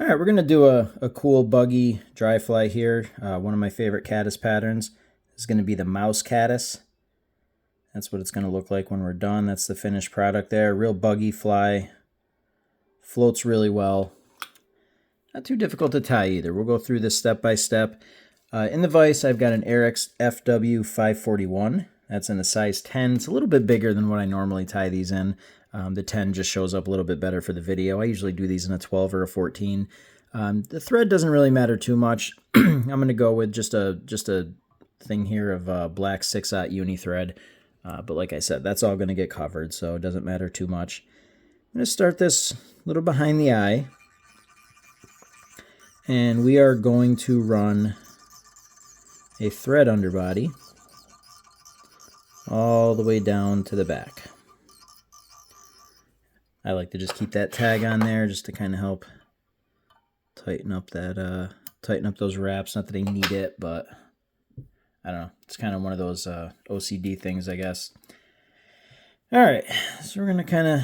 All right, we're going to do a cool buggy dry fly here. One of my favorite caddis patterns is going to be the mouse caddis. That's what it's going to look like when we're done. That's the finished product there. Real buggy fly. Floats really well. Not too difficult to tie either. We'll go through this step by step. In the vise, I've got an ahrex FW541. That's in a size 10. It's a little bit bigger than what I normally tie these in. The 10 just shows up a little bit better for the video. I usually do these in a 12 or a 14. The thread doesn't really matter too much. I'm going to go with just a thing here of black 6/0 uni thread. But like I said, that's all going to get covered, so it doesn't matter too much. I'm going to start this a little behind the eye. And we are going to run a thread underbody all the way down to the back. I like to just keep that tag on there just to kind of help tighten up those wraps. Not that I need it, but I don't know. It's kind of one of those OCD things, I guess. All right, so we're going to kind of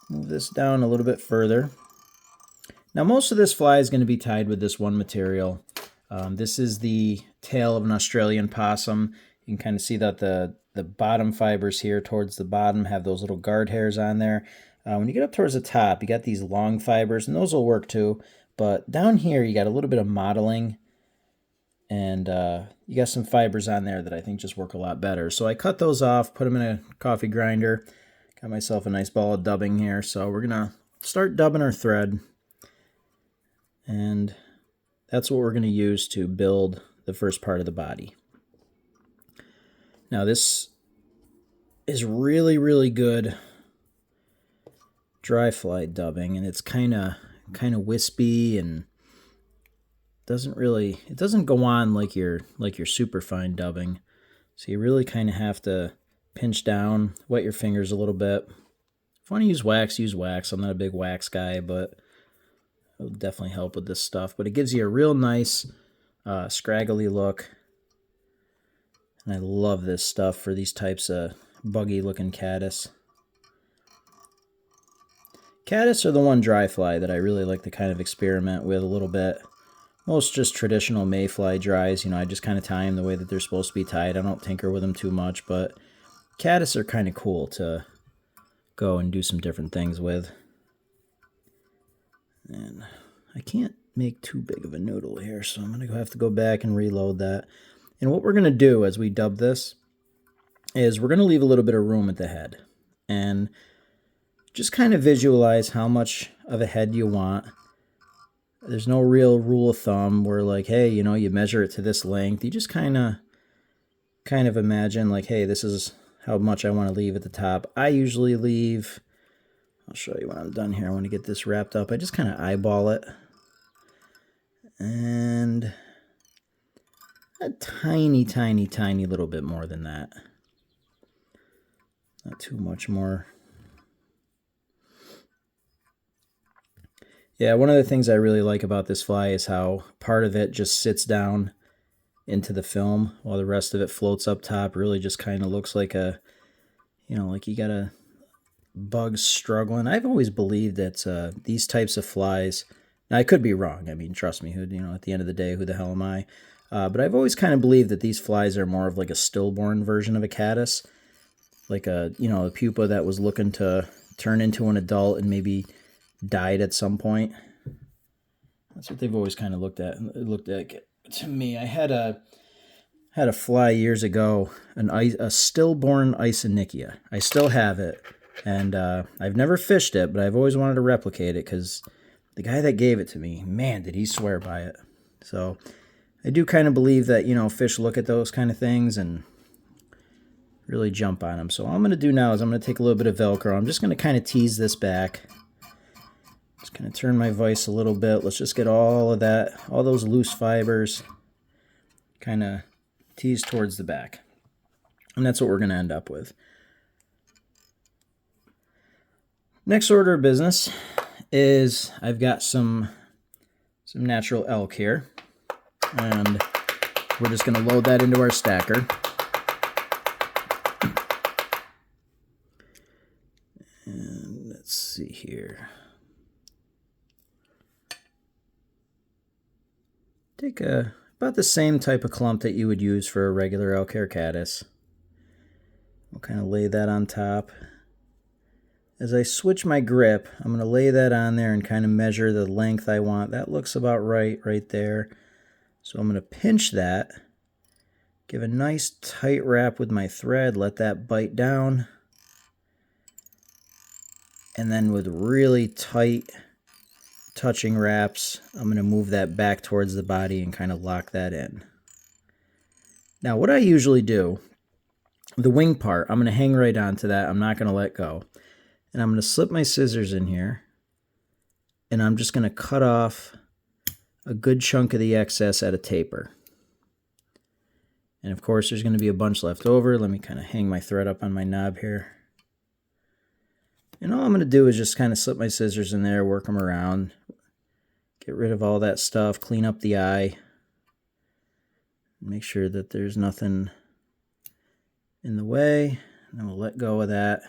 move this down a little bit further. Now, most of this fly is going to be tied with this one material. This is the tail of an Australian possum. You can kind of see that the bottom fibers here towards the bottom have those little guard hairs on there. When you get up towards the top, you got these long fibers, and those will work too. But down here, you got a little bit of mottling, and you got some fibers on there that I think just work a lot better. So I cut those off, put them in a coffee grinder, got myself a nice ball of dubbing here. So we're going to start dubbing our thread, and that's what we're going to use to build the first part of the body. Now this is really, really good dry fly dubbing, and it's kind of wispy and it doesn't go on like your super fine dubbing. So you really kind of have to pinch down, wet your fingers a little bit. If you want to use wax, use wax. I'm not a big wax guy, but it'll definitely help with this stuff. But it gives you a real nice scraggly look. And I love this stuff for these types of buggy looking caddis. Caddis are the one dry fly that I really like to kind of experiment with a little bit. Most just traditional mayfly dries, I just kind of tie them the way that they're supposed to be tied. I don't tinker with them too much, but caddis are kind of cool to go and do some different things with. And I can't make too big of a noodle here, so I'm going to have to go back and reload that. And what we're going to do as we dub this is we're going to leave a little bit of room at the head. And just kind of visualize how much of a head you want. There's no real rule of thumb where like, hey, you measure it to this length. You just kind of imagine like, hey, this is how much I want to leave at the top. I usually leave, I'll show you when I'm done here. I want to get this wrapped up. I just kind of eyeball it. And a tiny, tiny, tiny little bit more than that. Not too much more. Yeah, one of the things I really like about this fly is how part of it just sits down into the film while the rest of it floats up top. Really just kind of looks like a, like you got a bug struggling. I've always believed that these types of flies, now I could be wrong. I mean, trust me, at the end of the day, who the hell am I? But I've always kind of believed that these flies are more of like a stillborn version of a caddis. Like a pupa that was looking to turn into an adult and maybe died at some point. That's what they've always kind of looked at. It looked like to me. I had a fly years ago, a stillborn Isonychia. I still have it, and I've never fished it, but I've always wanted to replicate it because the guy that gave it to me, man, did he swear by it. So I do kind of believe that fish look at those kind of things and really jump on them. So all I'm going to do now is I'm going to take a little bit of Velcro. I'm just going to kind of tease this back. Just kind of turn my vise a little bit. Let's just get all of that, all those loose fibers kind of teased towards the back. And that's what we're going to end up with. Next order of business is I've got some natural elk here. And we're just going to load that into our stacker. And let's see here. Take about the same type of clump that you would use for a regular elk hair caddis. We'll kind of lay that on top. As I switch my grip, I'm going to lay that on there and kind of measure the length I want. That looks about right there. So I'm going to pinch that, give a nice tight wrap with my thread, let that bite down. And then with really tight touching wraps, I'm going to move that back towards the body and kind of lock that in. Now what I usually do, the wing part, I'm going to hang right onto that. I'm not going to let go. And I'm going to slip my scissors in here, and I'm just going to cut off a good chunk of the excess at a taper. And of course there's going to be a bunch left over. Let me kind of hang my thread up on my knob here. And all I'm going to do is just kind of slip my scissors in there, work them around, get rid of all that stuff, clean up the eye, make sure that there's nothing in the way, and then we'll let go of that.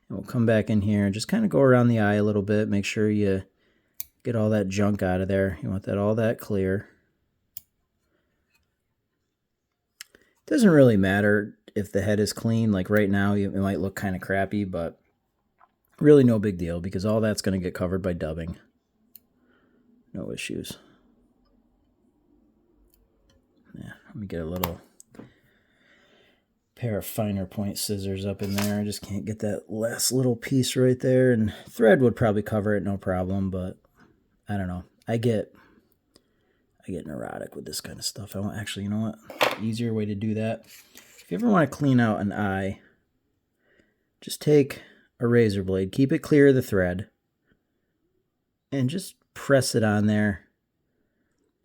And we'll come back in here and just kind of go around the eye a little bit, make sure you get all that junk out of there. You want that all that clear. It doesn't really matter if the head is clean. Like right now, it might look kind of crappy, but really no big deal because all that's going to get covered by dubbing. No issues. Yeah, let me get a little pair of finer point scissors up in there. I just can't get that last little piece right there, and thread would probably cover it no problem, but I don't know. I get neurotic with this kind of stuff. I want, actually, you know what? Easier way to do that. If you ever want to clean out an eye, just take a razor blade, keep it clear of the thread, and just press it on there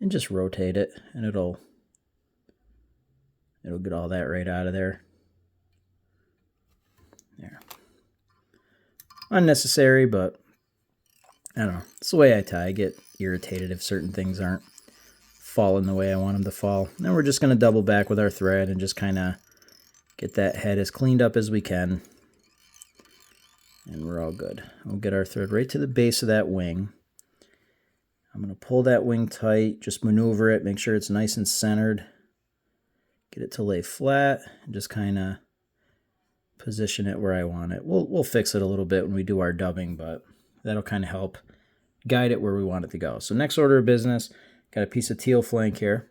and just rotate it, and it'll get all that right out of there. There. Unnecessary, but I don't know. It's the way I tie. I get irritated if certain things aren't falling the way I want them to fall. Then we're just going to double back with our thread and just kind of get that head as cleaned up as we can. And we're all good. We'll get our thread right to the base of that wing. I'm going to pull that wing tight, just maneuver it, make sure it's nice and centered. Get it to lay flat and just kind of position it where I want it. We'll fix it a little bit when we do our dubbing, but that'll kind of help guide it where we want it to go. So next order of business, got a piece of teal flank here.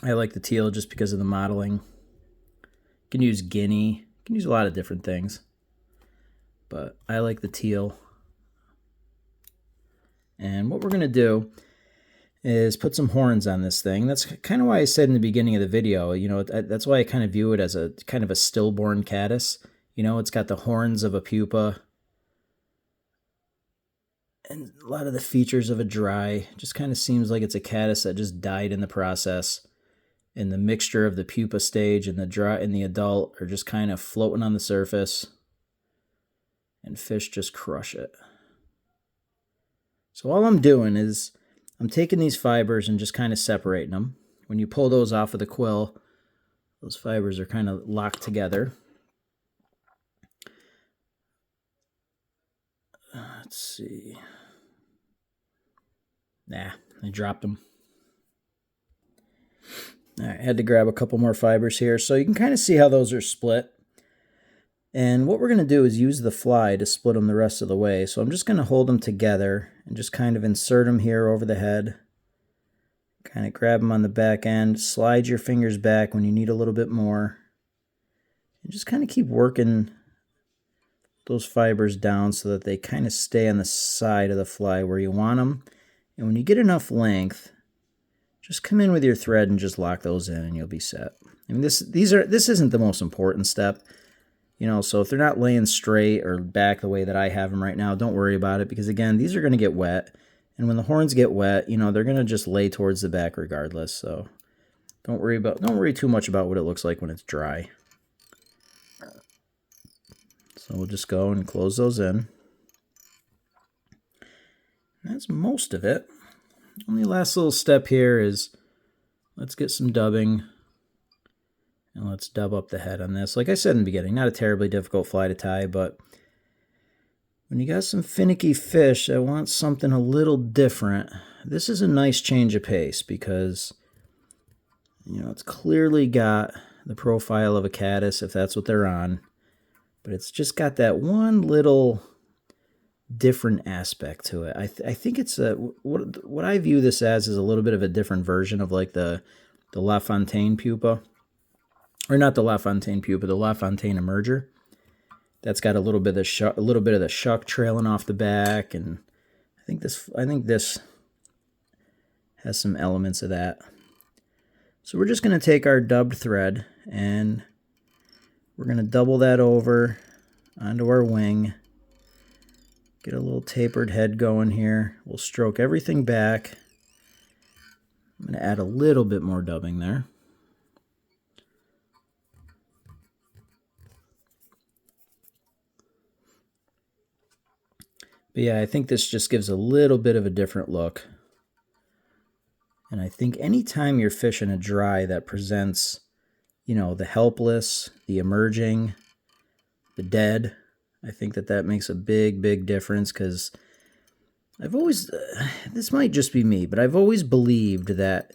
I like the teal just because of the modeling. You can use guinea. You can use a lot of different things, but I like the teal. And what we're going to do is put some horns on this thing. That's kind of why I said in the beginning of the video, you know, that's why I kind of view it as a kind of a stillborn caddis. You know, it's got the horns of a pupa and a lot of the features of a dry. Just kind of seems like it's a caddis that just died in the process. And the mixture of the pupa stage and the dry and the adult are just kind of floating on the surface. And fish just crush it. So all I'm doing is I'm taking these fibers and just kind of separating them. When you pull those off of the quill, those fibers are kind of locked together. Let's see. Nah, I dropped them. All right, I had to grab a couple more fibers here. So you can kind of see how those are split. And what we're going to do is use the fly to split them the rest of the way. So I'm just going to hold them together and just kind of insert them here over the head. Kind of grab them on the back end. Slide your fingers back when you need a little bit more. And just kind of keep working those fibers down so that they kind of stay on the side of the fly where you want them. And when you get enough length, just come in with your thread and just lock those in and you'll be set. I mean, this isn't the most important step. You know, so if they're not laying straight or back the way that I have them right now, don't worry about it because, again, these are going to get wet. And when the horns get wet, you know, they're going to just lay towards the back regardless. So don't worry too much about what it looks like when it's dry. So we'll just go and close those in. That's most of it. Only last little step here is let's get some dubbing. And let's dub up the head on this. Like I said in the beginning, not a terribly difficult fly to tie, but when you got some finicky fish that want something a little different, this is a nice change of pace because, it's clearly got the profile of a caddis if that's what they're on, but it's just got that one little different aspect to it. I think it's what I view this as is a little bit of a different version of like the LaFontaine pupa, or not the LaFontaine pupa, the LaFontaine emerger. That's got a little bit of the shuck trailing off the back, and I think this has some elements of that. So we're just going to take our dubbed thread and we're going to double that over onto our wing. Get a little tapered head going here. We'll stroke everything back. I'm going to add a little bit more dubbing there. But yeah, I think this just gives a little bit of a different look. And I think anytime you're fishing a dry that presents, the helpless, the emerging, the dead, I think that makes a big, big difference, because I've always, this might just be me, but I've always believed that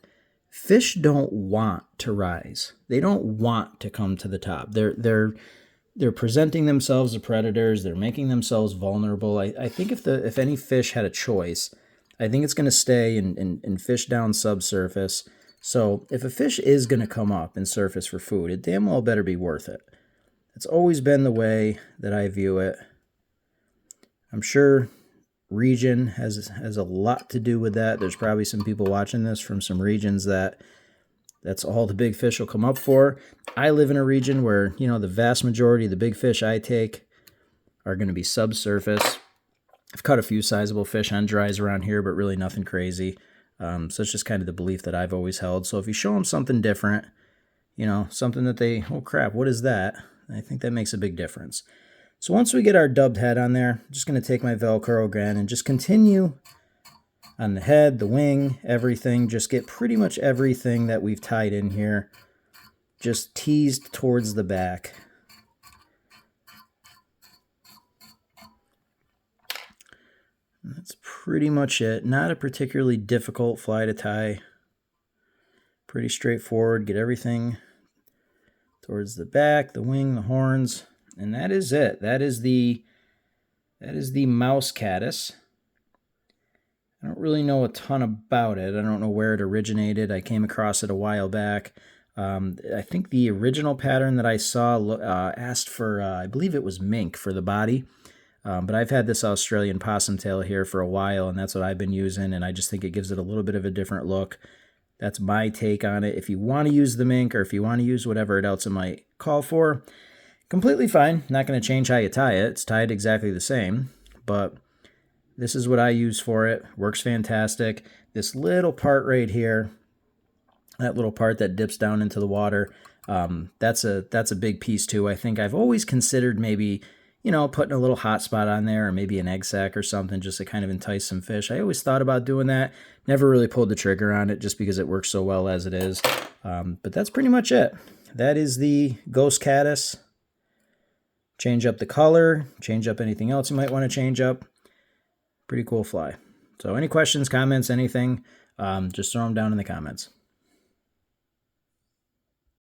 fish don't want to rise. They don't want to come to the top. They're presenting themselves as predators. They're making themselves vulnerable. I think if any fish had a choice, I think it's going to stay and fish down subsurface. So if a fish is going to come up and surface for food, it damn well better be worth it. It's always been the way that I view it. I'm sure region has a lot to do with that. There's probably some people watching this from some regions that's all the big fish will come up for. I live in a region where, the vast majority of the big fish I take are going to be subsurface. I've caught a few sizable fish on dries around here, but really nothing crazy. So it's just kind of the belief that I've always held. So if you show them something different, something that they, oh crap, what is that? I think that makes a big difference. So once we get our dubbed head on there, I'm just going to take my Velcro again and just continue on the head, the wing, everything. Just get pretty much everything that we've tied in here just teased towards the back. And that's pretty much it. Not a particularly difficult fly to tie. Pretty straightforward. Get everything towards the back, the wing, the horns, and that is it. That is the mouse caddis. I don't really know a ton about it. I don't know where it originated. I came across it a while back. I think the original pattern that I saw asked for, I believe it was mink for the body. But I've had this Australian possum tail here for a while, and that's what I've been using, and I just think it gives it a little bit of a different look. That's my take on it. If you want to use the mink, or if you want to use whatever else it might call for, completely fine. Not going to change how you tie it. It's tied exactly the same, but this is what I use for it. Works fantastic. This little part right here, that little part that dips down into the water, that's a big piece too. I think I've always considered maybe, putting a little hot spot on there, or maybe an egg sac or something, just to kind of entice some fish. I always thought about doing that. Never really pulled the trigger on it just because it works so well as it is. But that's pretty much it. That is the ghost caddis. Change up the color, change up anything else you might want to change up. Pretty cool fly. So any questions, comments, anything, just throw them down in the comments.